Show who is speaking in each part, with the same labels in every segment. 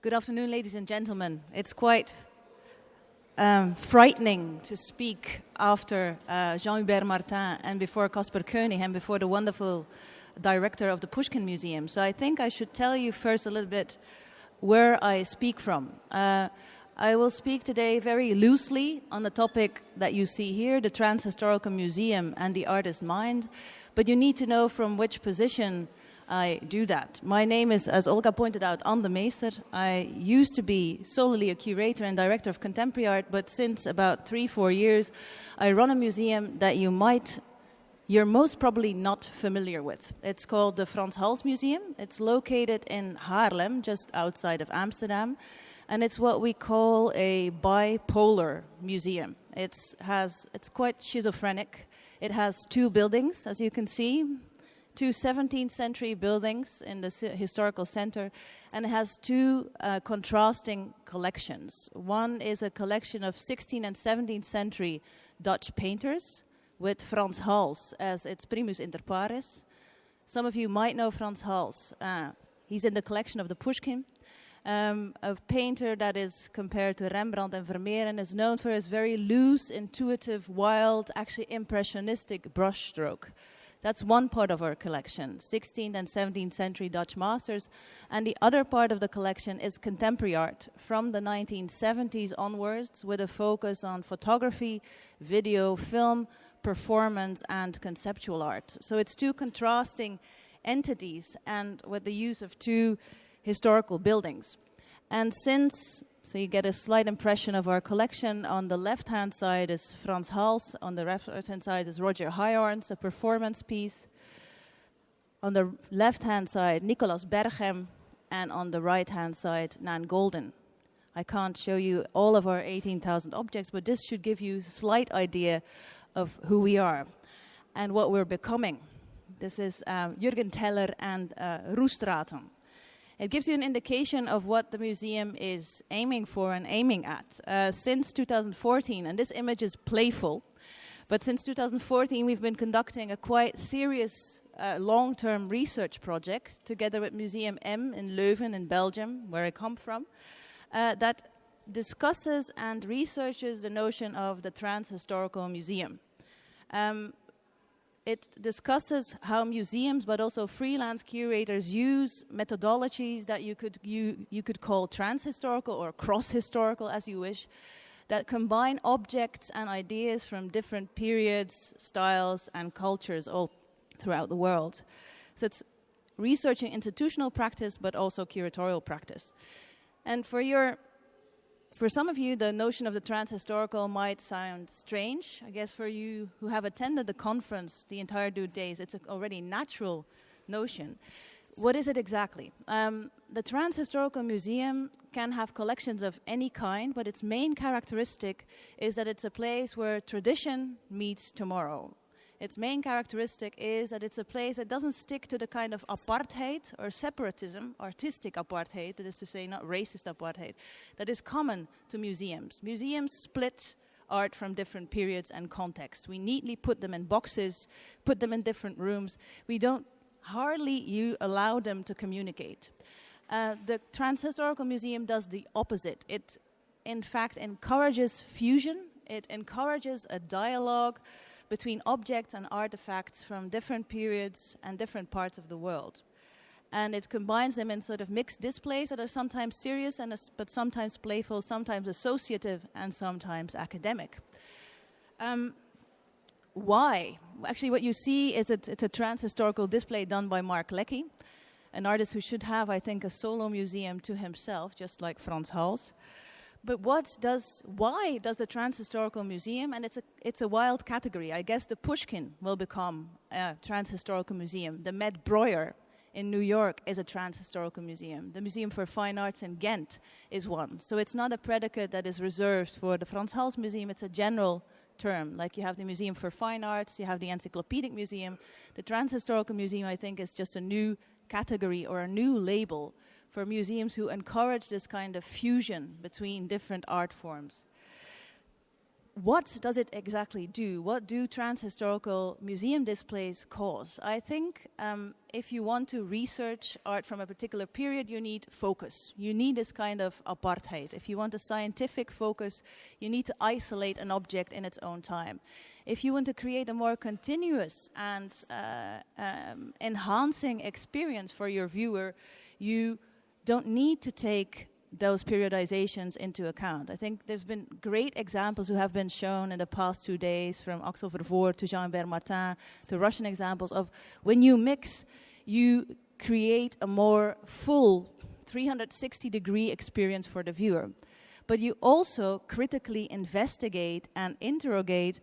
Speaker 1: Good afternoon, ladies and gentlemen. It's quite frightening to speak after Jean-Hubert Martin and before Caspar Koenig and before the wonderful director of the Pushkin Museum. So I think I should tell you first a little bit where I speak from. I will speak today very loosely on the topic that you see here, the Transhistorical Museum and the artist's mind, but you need to know from which position I do that. My name is, as Olga pointed out, Энn Дейместер. I used to be solely a curator and director of contemporary art, but since about 3-4 years, I run a museum that you're most probably not familiar with. It's called the Frans Hals Museum. It's located in Hарлem, just outside of Amsterdam, and it's what we call a bipolar museum. It's quite schizophrenic. It has two buildings, as you can see, two 17th century buildings in the historical center, and it has two contrasting collections. One is a collection of 16th and 17th century Dutch painters with Frans Hals as its primus inter pares. Some of you might know Frans Hals. He's in the collection of the Pushkin, a painter that is compared to Rembrandt and Vermeer and is known for his very loose, intuitive, wild, actually impressionistic brushstroke. That's one part of our collection, 16th and 17th century Dutch masters. And the other part of the collection is contemporary art from the 1970s onwards, with a focus on photography, video, film, performance, and conceptual art. So it's two contrasting entities and with the use of two historical buildings. And so you get a slight impression of our collection. On the left-hand side is Frans Hals. On the right-hand side is Roger Heyarns, a performance piece. On the left-hand side, Nicolaas Berchem. And on the right-hand side, Nan Golden. I can't show you all of our 18,000 objects, but this should give you a slight idea of who we are and what we're becoming. This is Jürgen Teller and Roestraten. It gives you an indication of what the museum is aiming for and aiming at. Since 2014, and this image is playful, but since 2014 we've been conducting a quite serious long-term research project together with Museum M in Leuven in Belgium, where I come from, that discusses and researches the notion of the Transhistorical Museum. It discusses how museums, but also freelance curators, use methodologies that you could call transhistorical or cross-historical, as you wish, that combine objects and ideas from different periods, styles, and cultures all throughout the world. So it's researching institutional practice, but also curatorial practice. And for some of you, the notion of the transhistorical might sound strange. I guess for you who have attended the conference the entire 2 days, it's already natural notion. What is it exactly? The Transhistorical Museum can have collections of any kind, but its main characteristic is that it's a place where tradition meets tomorrow. Its main characteristic is that it's a place that doesn't stick to the kind of apartheid or separatism, artistic apartheid, that is to say not racist apartheid, that is common to museums. Museums split art from different periods and contexts. We neatly put them in boxes, put them in different rooms. We don't hardly allow them to communicate. The Transhistorical Museum does the opposite. It, in fact, encourages fusion. It encourages a dialogue between objects and artifacts from different periods and different parts of the world. And it combines them in sort of mixed displays that are sometimes serious, but sometimes playful, sometimes associative, and sometimes academic. Why? Actually, what you see is it's a transhistorical display done by Mark Leckey, an artist who should have, I think, a solo museum to himself, just like Frans Hals. But why does the Transhistorical Museum, and it's a wild category. I guess the Pushkin will become a Transhistorical Museum. The Met Breuer in New York is a Transhistorical Museum. The Museum for Fine Arts in Ghent is one. So it's not a predicate that is reserved for the Frans Hals Museum. It's a general term. Like you have the Museum for Fine Arts, you have the Encyclopedic Museum. The Transhistorical Museum, I think, is just a new category or a new label for museums who encourage this kind of fusion between different art forms. what does it exactly do? What do trans-historical museum displays cause? I think if you want to research art from a particular period, you need focus. You need this kind of apartheid. If you want a scientific focus, you need to isolate an object in its own time. If you want to create a more continuous and enhancing experience for your viewer, you don't need to take those periodizations into account. I think there's been great examples who have been shown in the past 2 days, from Axel Vervoort to Jean-Hubert Martin to Russian examples of when you mix, you create a more full 360-degree experience for the viewer. But you also critically investigate and interrogate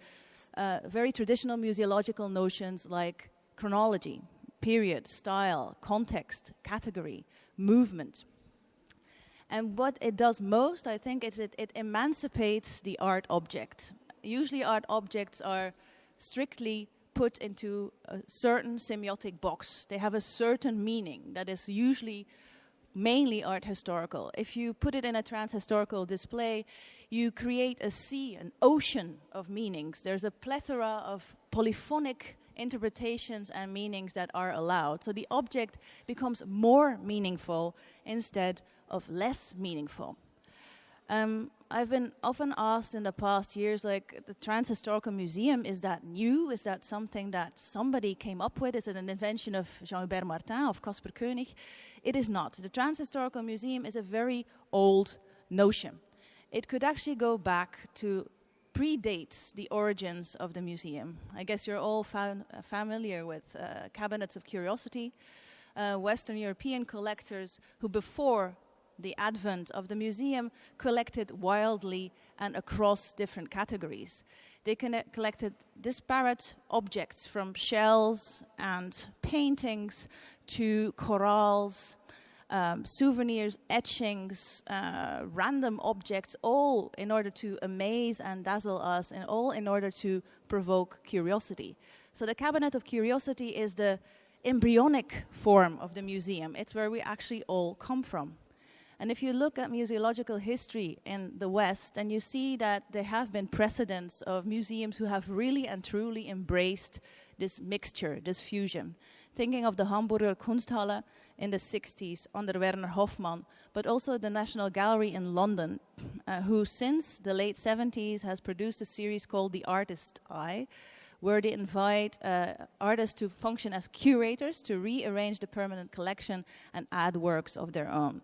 Speaker 1: very traditional museological notions like chronology, period, style, context, category, movement. And what it does most, I think, is it emancipates the art object. Usually art objects are strictly put into a certain semiotic box. They have a certain meaning that is usually mainly art historical. If you put it in a trans-historical display, you create a sea, an ocean of meanings. There's a plethora of polyphonic interpretations and meanings that are allowed. So the object becomes more meaningful instead of less meaningful. I've been often asked in the past years, like, the Trans-Historical Museum, is that new? Is that something that somebody came up with? Is it an invention of Jean-Hubert Martin, of Caspar Koenig? It is not. The Trans-Historical Museum is a very old notion. It could actually go back to predates the origins of the museum. I guess you're all familiar with cabinets of curiosity, Western European collectors who, before the advent of the museum, collected wildly and across different categories. They collected disparate objects, from shells and paintings to corals, souvenirs, etchings, random objects, all in order to amaze and dazzle us, and all in order to provoke curiosity. So the Cabinet of Curiosity is the embryonic form of the museum. It's where we actually all come from. And if you look at museological history in the West, and you see that there have been precedents of museums who have really and truly embraced this mixture, this fusion. Thinking of the Hamburger Kunsthalle in the 60s under Werner Hofmann, but also the National Gallery in London, who since the late 70s has produced a series called The Artist's Eye, where they invite artists to function as curators, to rearrange the permanent collection and add works of their own.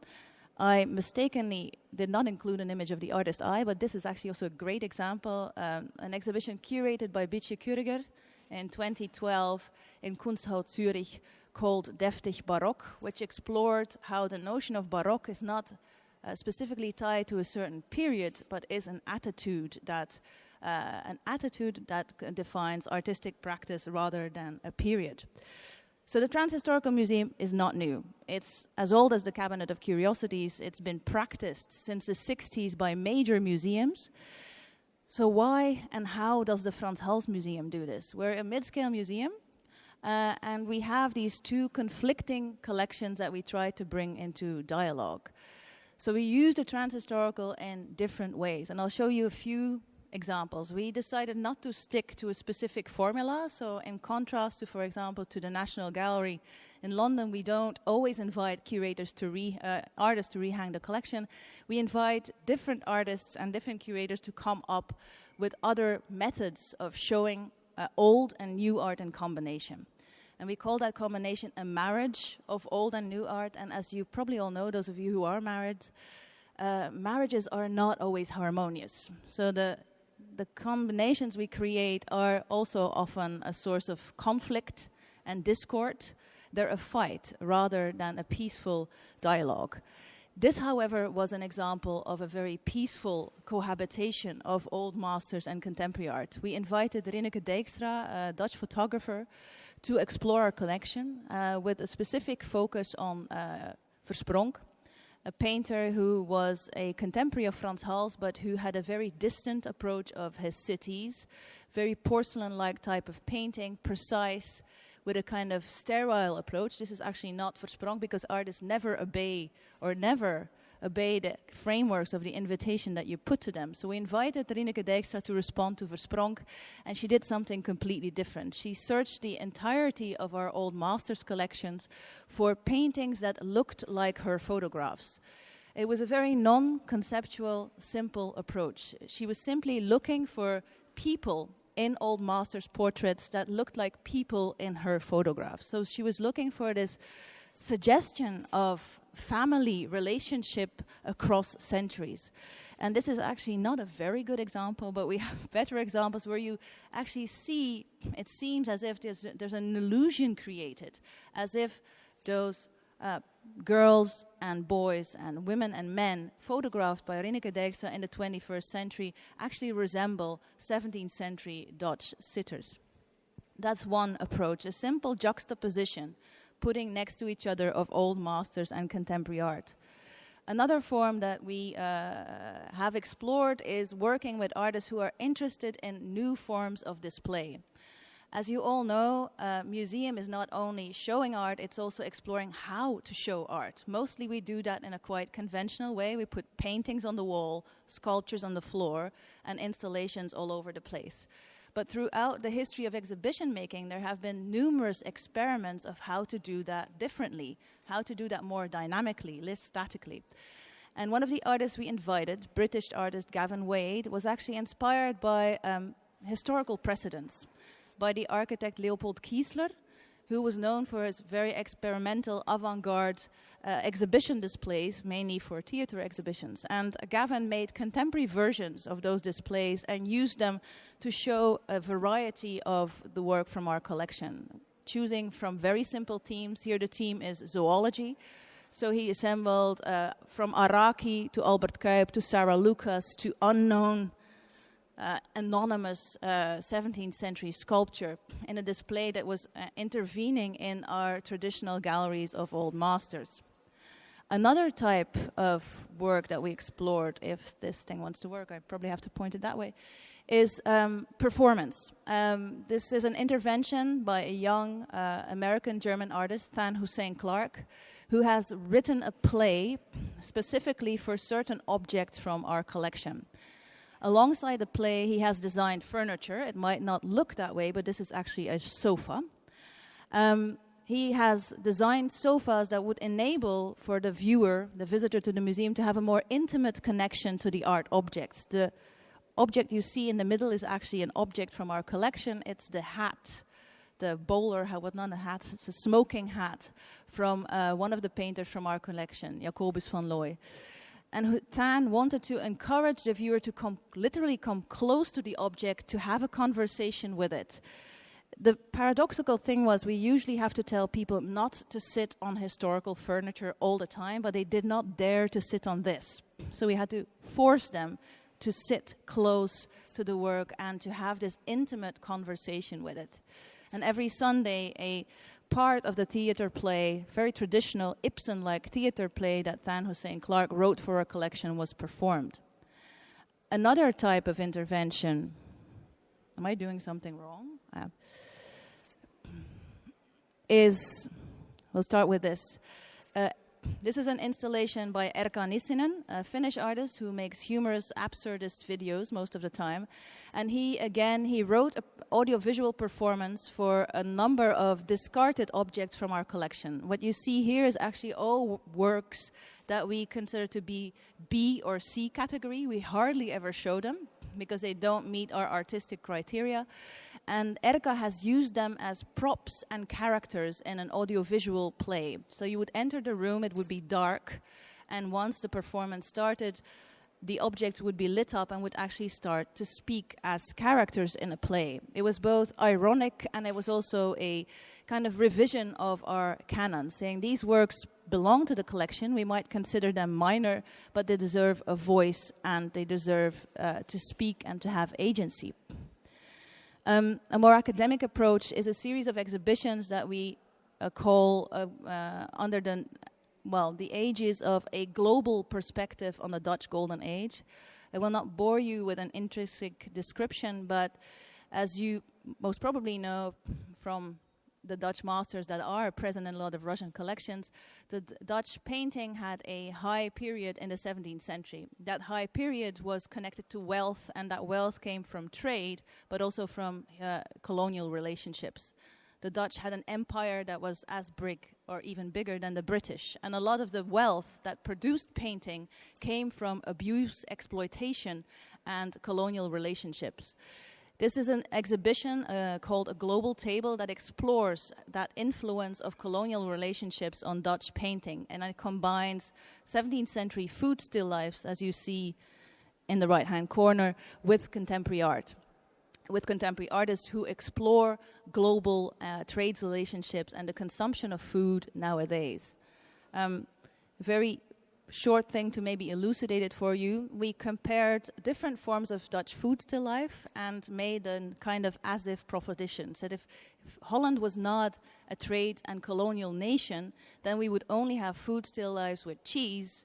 Speaker 1: I mistakenly did not include an image of the artist's eye, but this is actually also a great example. An exhibition curated by Bietje Kürger in 2012 in Kunsthaus Zürich called Deftig Baroque, which explored how the notion of Baroque is not specifically tied to a certain period, but is an attitude that defines artistic practice rather than a period. So the Trans-Historical Museum is not new. It's as old as the Cabinet of Curiosities. It's been practiced since the 60s by major museums. So why and how does the Frans Hals Museum do this? We're a mid-scale museum, and we have these two conflicting collections that we try to bring into dialogue. So we use the trans-historical in different ways, and I'll show you a few examples. We decided not to stick to a specific formula, so in contrast to, for example, to the National Gallery in London, we don't always invite curators to artists to rehang the collection. We invite different artists and different curators to come up with other methods of showing old and new art in combination. And we call that combination a marriage of old and new art. And as you probably all know, those of you who are married, marriages are not always harmonious. So the combinations we create are also often a source of conflict and discord. They're a fight rather than a peaceful dialogue. This, however, was an example of a very peaceful cohabitation of old masters and contemporary art. We invited Rineke Dijkstra, a Dutch photographer, to explore our collection with a specific focus on Verspronk, a painter who was a contemporary of Frans Hals, but who had a very distant approach of his cities, very porcelain-like type of painting, precise, with a kind of sterile approach. This is actually not Verspronk, because artists never obey or never obey the frameworks of the invitation that you put to them. So we invited Rineke Dijkstra to respond to Verspronk, and she did something completely different. She searched the entirety of our old masters collections for paintings that looked like her photographs. It was a very non-conceptual, simple approach. She was simply looking for people in old masters' portraits that looked like people in her photographs. So she was looking for this suggestion of family relationship across centuries. And this is actually not a very good example, but we have better examples where you actually see, it seems as if there's an illusion created, as if those girls and boys and women and men photographed by Rineke Dijkstra in the 21st century actually resemble 17th century Dutch sitters. That's one approach, a simple juxtaposition, putting next to each other of old masters and contemporary art. Another form that we have explored is working with artists who are interested in new forms of display. As you all know, a museum is not only showing art, it's also exploring how to show art. Mostly we do that in a quite conventional way. We put paintings on the wall, sculptures on the floor, and installations all over the place. But throughout the history of exhibition making, there have been numerous experiments of how to do that differently, how to do that more dynamically, less statically. And one of the artists we invited, British artist Gavin Wade, was actually inspired by historical precedents, by the architect Leopold Kiesler, who was known for his very experimental avant-garde exhibition displays, mainly for theater exhibitions. And Gavin made contemporary versions of those displays and used them to show a variety of the work from our collection, choosing from very simple themes. Here the theme is zoology. So he assembled from Araki to Albert Cuyp to Sarah Lucas to unknown anonymous 17th century sculpture in a display that was intervening in our traditional galleries of old masters. Another type of work that we explored, if this thing wants to work, I probably have to point it that way, is performance. This is an intervention by a young American-German artist, Than Hussein Clark, who has written a play specifically for certain objects from our collection. Alongside the play, he has designed furniture. It might not look that way, but this is actually a sofa. He has designed sofas that would enable for the viewer, the visitor to the museum, to have a more intimate connection to the art objects. The object you see in the middle is actually an object from our collection. It's the hat, the bowler hat, not a hat, it's a smoking hat from one of the painters from our collection, Jacobus van Looy. And Than wanted to encourage the viewer to literally come close to the object, to have a conversation with it. The paradoxical thing was we usually have to tell people not to sit on historical furniture all the time, but they did not dare to sit on this. So we had to force them to sit close to the work and to have this intimate conversation with it. And every Sunday, a part of the theater play, very traditional Ibsen-like theater play that Than Hussein Clark wrote for our collection, was performed. Another type of intervention, am I doing something wrong? We'll start with this. This is an installation by Erkka Nissinen, a Finnish artist who makes humorous, absurdist videos most of the time. And he wrote an audiovisual performance for a number of discarded objects from our collection. What you see here is actually all works that we consider to be B or C category. We hardly ever show them because they don't meet our artistic criteria. And Erkka has used them as props and characters in an audiovisual play. So you would enter the room, it would be dark, and once the performance started, the objects would be lit up and would actually start to speak as characters in a play. It was both ironic and it was also a kind of revision of our canon, saying these works belong to the collection. We might consider them minor, but they deserve a voice and they deserve to speak and to have agency. A more academic approach is a series of exhibitions that we call under the aegis of a global perspective on the Dutch Golden Age. I will not bore you with an intrinsic description, but as you most probably know from the Dutch masters that are present in a lot of Russian collections, the Dutch painting had a high period in the 17th century. That high period was connected to wealth, and that wealth came from trade, but also from colonial relationships. The Dutch had an empire that was as big or even bigger than the British. And a lot of the wealth that produced painting came from abuse, exploitation, and colonial relationships. This is an exhibition called A Global Table that explores that influence of colonial relationships on Dutch painting. And it combines 17th century food still lifes, as you see in the right-hand corner, with contemporary art. With contemporary artists who explore global trade relationships and the consumption of food nowadays. Very short thing to maybe elucidate it for you. We compared different forms of Dutch food still life and made a kind of as-if proposition. Said if Holland was not a trade and colonial nation, then we would only have food still lives with cheese,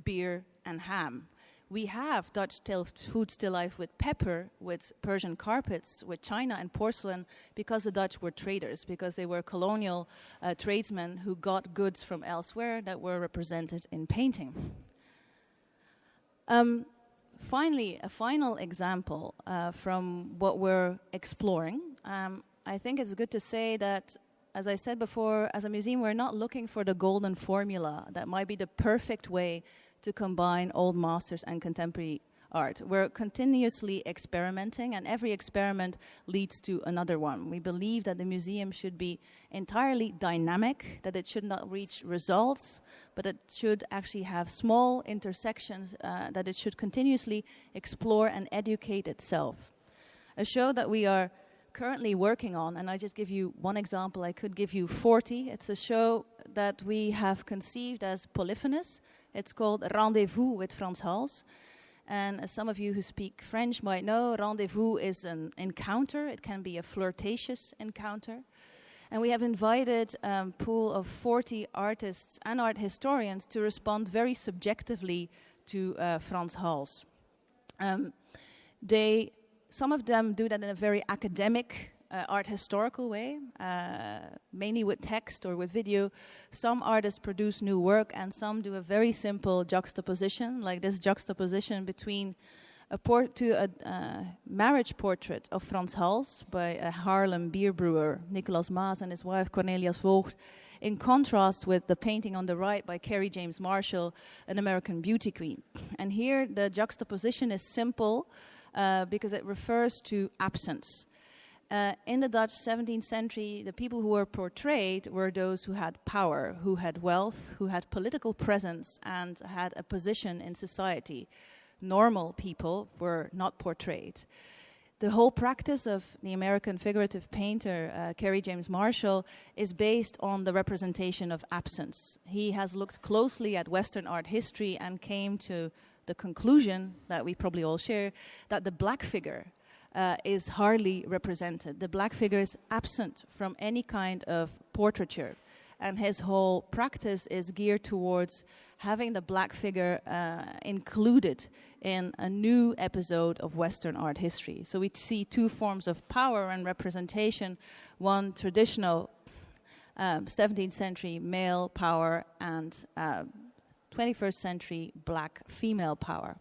Speaker 1: beer, and ham. We have Dutch food still life with pepper, with Persian carpets, with china and porcelain, because the Dutch were traders, because they were colonial tradesmen who got goods from elsewhere that were represented in painting. Finally, a final example from what we're exploring. I think it's good to say that, as I said before, as a museum, we're not looking for the golden formula that might be the perfect way to combine old masters and contemporary art. We're continuously experimenting, and every experiment leads to another one. We believe that the museum should be entirely dynamic, that it should not reach results, but it should actually have small intersections, that it should continuously explore and educate itself. A show that we are currently working on, and I just give you one example, I could give you 40. It's a show that we have conceived as polyphonous. It's called Rendezvous with Frans Hals. And as some of you who speak French might know, rendezvous is an encounter. It can be a flirtatious encounter. And we have invited a pool of 40 artists and art historians to respond very subjectively to Frans Hals. Some of them do that in a very academic, art historical way, mainly with text or with video. Some artists produce new work, and some do a very simple juxtaposition, like this juxtaposition between a marriage portrait of Frans Hals by a Haarlem beer brewer, Nicolaas Maas, and his wife Cornelius Voogd, in contrast with the painting on the right by Kerry James Marshall, an American beauty queen. And here the juxtaposition is simple because it refers to absence. In the Dutch 17th century, the people who were portrayed were those who had power, who had wealth, who had political presence, and had a position in society. Normal people were not portrayed. The whole practice of the American figurative painter, Kerry James Marshall, is based on the representation of absence. He has looked closely at Western art history and came to the conclusion that we probably all share, that the black figure is hardly represented. The black figure is absent from any kind of portraiture. And his whole practice is geared towards having the black figure included in a new episode of Western art history. So we see two forms of power and representation, one traditional 17th century male power and 21st century black female power.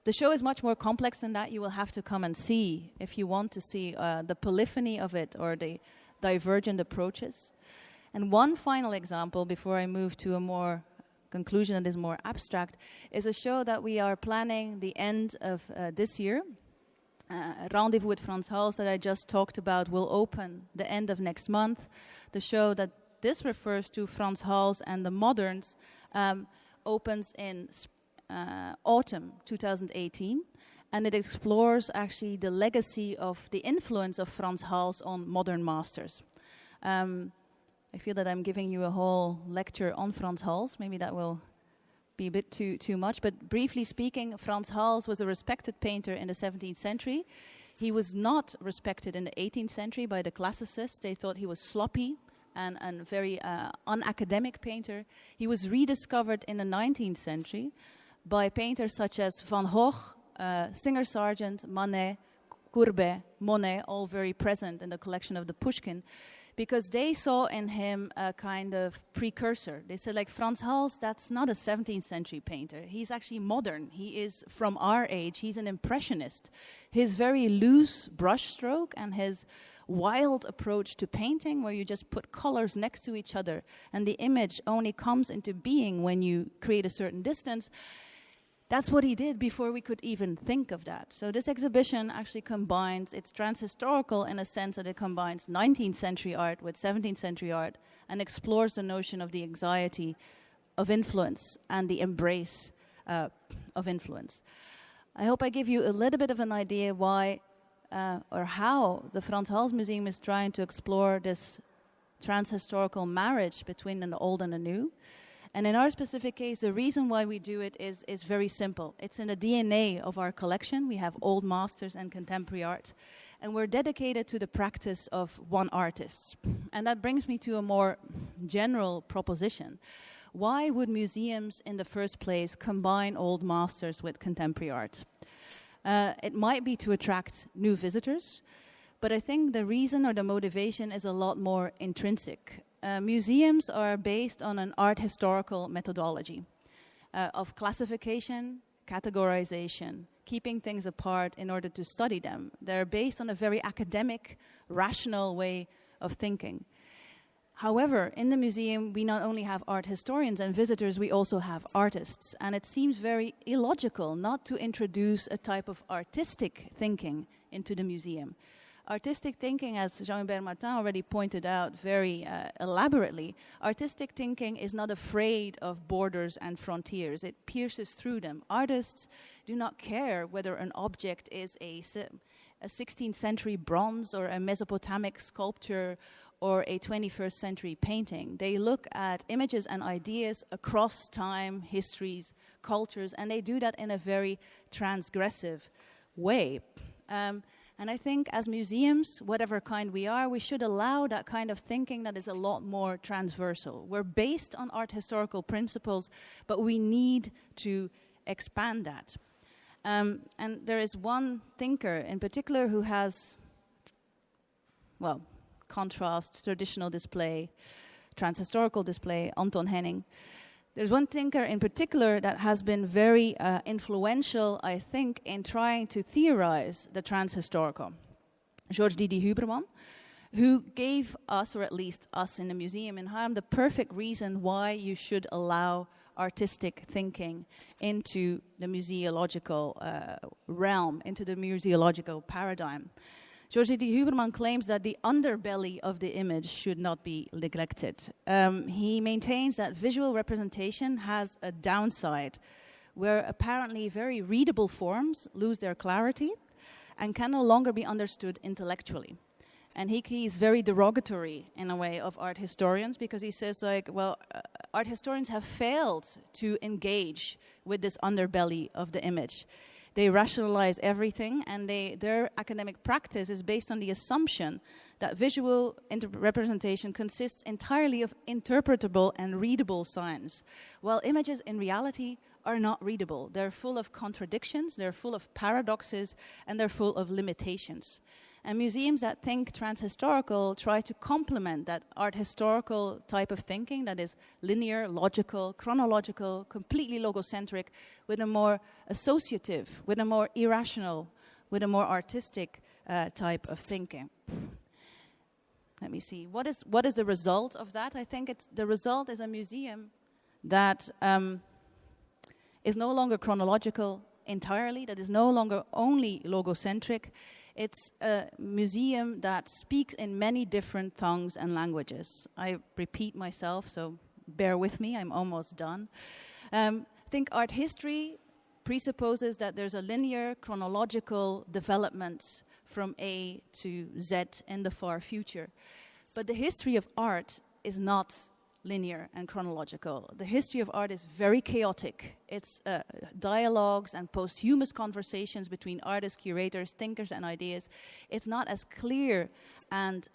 Speaker 1: The show is much more complex than that. You will have to come and see if you want to see the polyphony of it or the divergent approaches. And one final example before I move to a more conclusion that is more abstract is a show that we are planning the end of this year. Rendezvous with Frans Hals that I just talked about will open the end of next month. The show that this refers to, Frans Hals and the Moderns, opens in autumn 2018, and it explores actually the legacy of the influence of Frans Hals on modern masters. I feel that I'm giving you a whole lecture on Frans Hals. Maybe that will be a bit too much, but briefly speaking, Frans Hals was a respected painter in the 17th century. He was not respected in the 18th century by the classicists. They thought he was sloppy and very unacademic painter. He was rediscovered in the 19th century by painters such as Van Gogh, Singer Sargent, Manet, Courbet, Monet, all very present in the collection of the Pushkin, because they saw in him a kind of precursor. They said, like, Frans Hals, that's not a 17th century painter. He's actually modern. He is from our age. He's an impressionist. His very loose brushstroke and his wild approach to painting, where you just put colors next to each other and the image only comes into being when you create a certain distance, that's what he did before we could even think of that. So this exhibition actually combines, it's transhistorical in a sense that it combines 19th century art with 17th century art and explores the notion of the anxiety of influence and the embrace of influence. I hope I give you a little bit of an idea why or how the Frans Hals Museum is trying to explore this transhistorical marriage between the old and the new. And in our specific case, the reason why we do it is very simple. It's in the DNA of our collection. We have old masters and contemporary art. And we're dedicated to the practice of one artist. And that brings me to a more general proposition. Why would museums in the first place combine old masters with contemporary art? It might be to attract new visitors, but I think the reason or the motivation is a lot more intrinsic. Museums are based on an art historical methodology of classification, categorization, keeping things apart in order to study them. They're based on a very academic, rational way of thinking. However, in the museum, we not only have art historians and visitors, we also have artists. And it seems very illogical not to introduce a type of artistic thinking into the museum. Artistic thinking, as Jean-Hubert Martin already pointed out very elaborately, artistic thinking is not afraid of borders and frontiers. It pierces through them. Artists do not care whether an object is a 16th century bronze or a Mesopotamic sculpture or a 21st century painting. They look at images and ideas across time, histories, cultures, and they do that in a very transgressive way. And I think as museums, whatever kind we are, we should allow that kind of thinking that is a lot more transversal. We're based on art historical principles, but we need to expand that. And there is one thinker in particular who has, well, contrast, traditional display, transhistorical display, Anton Henning. There's one thinker in particular that has been very influential, I think, in trying to theorize the transhistorical. George Didi Huberman, who gave us, or at least us in the museum in Haarlem, the perfect reason why you should allow artistic thinking into the museological realm, into the museological paradigm. George D. Huberman claims that the underbelly of the image should not be neglected. He maintains that visual representation has a downside, where apparently very readable forms lose their clarity and can no longer be understood intellectually. And he is very derogatory, in a way, of art historians, because he says, like, well, art historians have failed to engage with this underbelly of the image. They rationalize everything, and their academic practice is based on the assumption that visual representation consists entirely of interpretable and readable signs, while images in reality are not readable. They're full of contradictions, they're full of paradoxes, and they're full of limitations. And museums that think transhistorical try to complement that art historical type of thinking that is linear, logical, chronological, completely logocentric, with a more associative, with a more irrational, with a more artistic type of thinking. Let me see. What is the result of that? I think the result is a museum that is no longer chronological entirely, that is no longer only logocentric. It's a museum that speaks in many different tongues and languages. I repeat myself, so bear with me, I'm almost done. I think art history presupposes that there's a linear chronological development from A to Z in the far future. But the history of art is not linear and chronological. The history of art is very chaotic. It's dialogues and posthumous conversations between artists, curators, thinkers, and ideas. It's not as clear and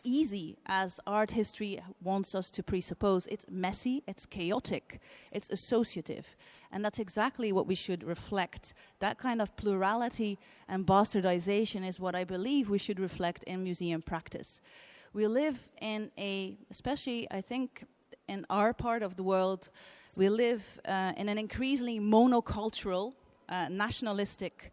Speaker 1: easy as art history wants us to presuppose. It's messy, it's chaotic, it's associative. And that's exactly what we should reflect. That kind of plurality and bastardization is what I believe we should reflect in museum practice. we live in especially I think in our part of the world, we live in an increasingly monocultural, nationalistic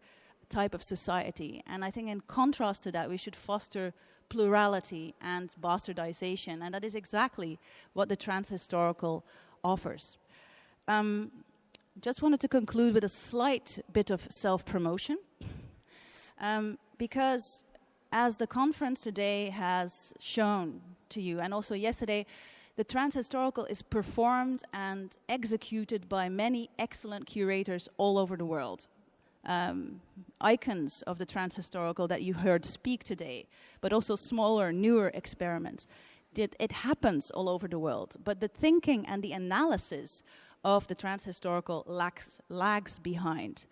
Speaker 1: type of society. And I think in contrast to that, we should foster plurality and bastardization. And that is exactly what the Transhistorical offers. Just wanted to conclude with a slight bit of self-promotion. Because as the conference today has shown to you, and also yesterday, the Transhistorical is performed and executed by many excellent curators all over the world. Icons of the Transhistorical that you heard speak today, but also smaller, newer experiments. It happens all over the world, but the thinking and the analysis of the Transhistorical lags behind.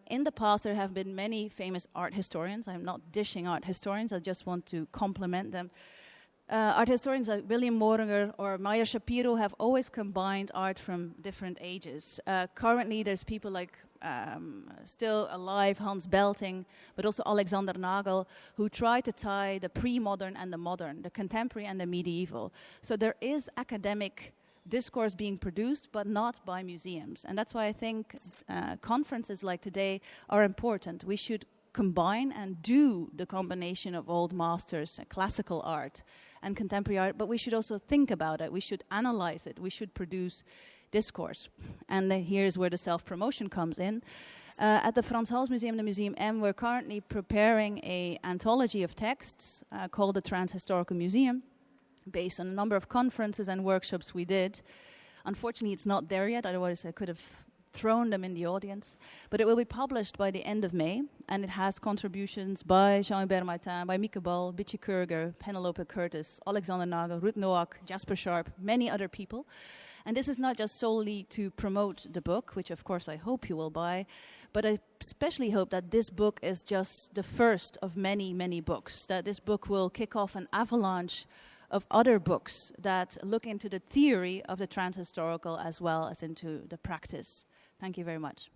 Speaker 1: In the past, there have been many famous art historians. I'm not dishing art historians, I just want to compliment them. Art historians like William Moringer or Maya Shapiro have always combined art from different ages. Currently, there's people like still alive, Hans Belting, but also Alexander Nagel, who try to tie the pre-modern and the modern, the contemporary and the medieval. So there is academic discourse being produced, but not by museums. And that's why I think conferences like today are important. We should combine and do the combination of old masters, classical art and contemporary art, but we should also think about it. We should analyze it. We should produce discourse. And here's where the self-promotion comes in. At the Frans Hals Museum, the Museum M, we're currently preparing an anthology of texts called the Transhistorical Museum, based on a number of conferences and workshops we did. Unfortunately, it's not there yet, otherwise I could have thrown them in the audience. But it will be published by the end of May, and it has contributions by Jean-Hubert Martin, by Mieke Bal, Bitje Kurger, Penelope Curtis, Alexander Nagel, Ruud Noack, Jasper Sharp, many other people. And this is not just solely to promote the book, which of course I hope you will buy, but I especially hope that this book is just the first of many, many books, that this book will kick off an avalanche of other books that look into the theory of the Transhistorical as well as into the practice. Thank you very much.